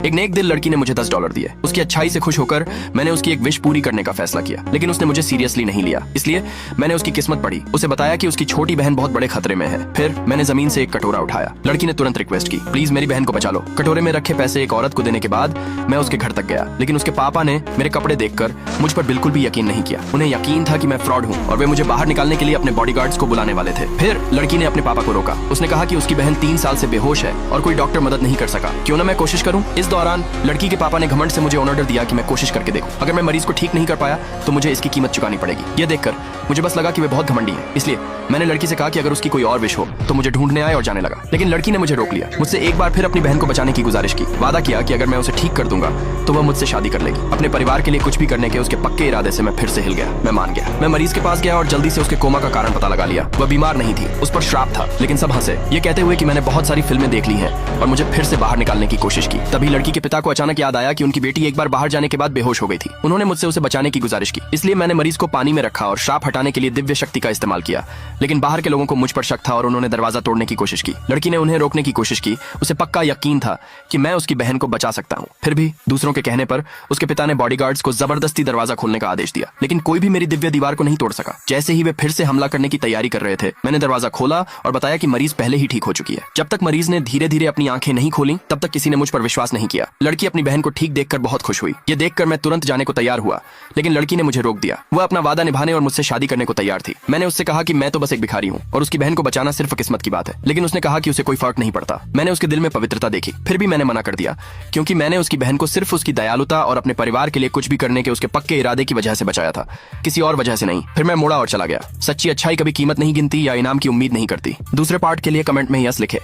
एक नेक दिल लड़की ने मुझे $10 दिए। उसकी अच्छाई से खुश होकर मैंने उसकी एक विश पूरी करने का फैसला किया, लेकिन उसने मुझे सीरियसली नहीं लिया। इसलिए मैंने उसकी किस्मत पढ़ी, उसे बताया कि उसकी छोटी बहन बहुत बड़े खतरे में है। फिर मैंने जमीन से एक कटोरा उठाया। लड़की ने तुरंत रिक्वेस्ट की, प्लीज मेरी बहन को बचा लो। कटोरे में रखे पैसे एक औरत को देने के बाद मैं उसके घर तक गया, लेकिन उसके पापा ने मेरे कपड़े देखकर मुझ पर बिल्कुल भी यकीन नहीं किया। उन्हें यकीन था कि मैं फ्रॉड हूँ और वे मुझे बाहर निकालने के लिए अपने बॉडीगार्ड्स को बुलाने वाले थे। फिर लड़की ने अपने पापा को रोका। उसने कहा कि उसकी बहन 3 साल से बेहोश है और कोई डॉक्टर मदद नहीं कर सका, क्यों ना मैं कोशिश करूं। इस दौरान लड़की के पापा ने घमंड से मुझे ऑर्डर दिया कि मैं कोशिश करके देखूं। अगर मैं मरीज को ठीक नहीं कर पाया तो मुझे इसकी कीमत चुकानी पड़ेगी। यह देखकर मुझे बस लगा कि वे बहुत घमंडी है, इसलिए मैंने लड़की से कहा कि अगर उसकी कोई और विश हो तो मुझे ढूंढने आए और जाने लगा। लेकिन लड़की ने मुझे रोक लिया, मुझसे एक बार फिर अपनी बहन को बचाने की गुजारिश की। वादा किया कि अगर मैं उसे ठीक कर दूंगा तो वह मुझसे शादी कर लेगी। अपने परिवार के लिए कुछ भी करने के उसके पक्के इरादे से मैं फिर से हिल गया। मैं मान गया। मैं मरीज के पास गया और जल्दी से उसके कोमा का कारण पता लगा लिया। वह बीमार नहीं थी, उस पर श्राप था, लेकिन सब हंसे, ये कहते हुए कि मैंने बहुत सारी फिल्में देख ली हैं और मुझे फिर से बाहर निकालने की कोशिश की। तभी लड़की के पिता को अचानक याद आया कि उनकी बेटी एक बार बाहर जाने के बाद बेहोश हो गई थी। उन्होंने मुझसे उसे बचाने की गुजारिश की, इसलिए मैंने मरीज को पानी में रखा और श्राप हटाने के लिए दिव्य शक्ति का इस्तेमाल किया। लेकिन बाहर के लोगों को मुझ पर शक था और उन्होंने दरवाजा तोड़ने की कोशिश की। लड़की ने उन्हें रोकने की कोशिश की। उसे पक्का यकीन था कि मैं उसकी बहन को बचा सकता हूँ। फिर भी दूसरों के कहने पर उसके पिता ने बॉडीगार्ड्स को जबरदस्ती दरवाजा खोलने का आदेश दिया, लेकिन कोई भी मेरी दिव्य दीवार को नहीं तोड़ सका। जैसे ही वे फिर से हमला करने की तैयारी कर रहे थे, मैंने दरवाजा खोला और बताया कि मरीज पहले ही ठीक हो चुकी है। जब तक मरीज ने धीरे धीरे अपनी आंखें नहीं खोली तब तक किसी ने मुझ पर विश्वास नहीं किया। लड़की अपनी बहन को ठीक देखकर बहुत खुश हुई। ये देखकर मैं तुरंत जाने को तैयार हुआ, लेकिन लड़की ने मुझे रोक दिया। वह अपना वादा निभाने और मुझसे शादी करने को तैयार थी। मैंने उससे कहा कि मैं तो बस एक भिखारी हूँ और उसकी बहन को बचाना सिर्फ किस्मत की बात है, लेकिन उसने कहा कि उसे कोई फर्क नहीं पड़ता। मैंने उसके दिल में पवित्रता देखी, फिर भी मैंने मना कर दिया, क्योंकि मैंने उसकी बहन को सिर्फ उसकी दयालुता और अपने परिवार के लिए कुछ भी करने के उसके पक्के इरादे की वजह से बचाया था, किसी और वजह से नहीं। फिर मैं मुड़ा और चला गया। सच्ची अच्छाई कभी कीमत नहीं गिनती या इनाम की उम्मीद नहीं करती। दूसरे पार्ट के लिए कमेंट में यस लिखे।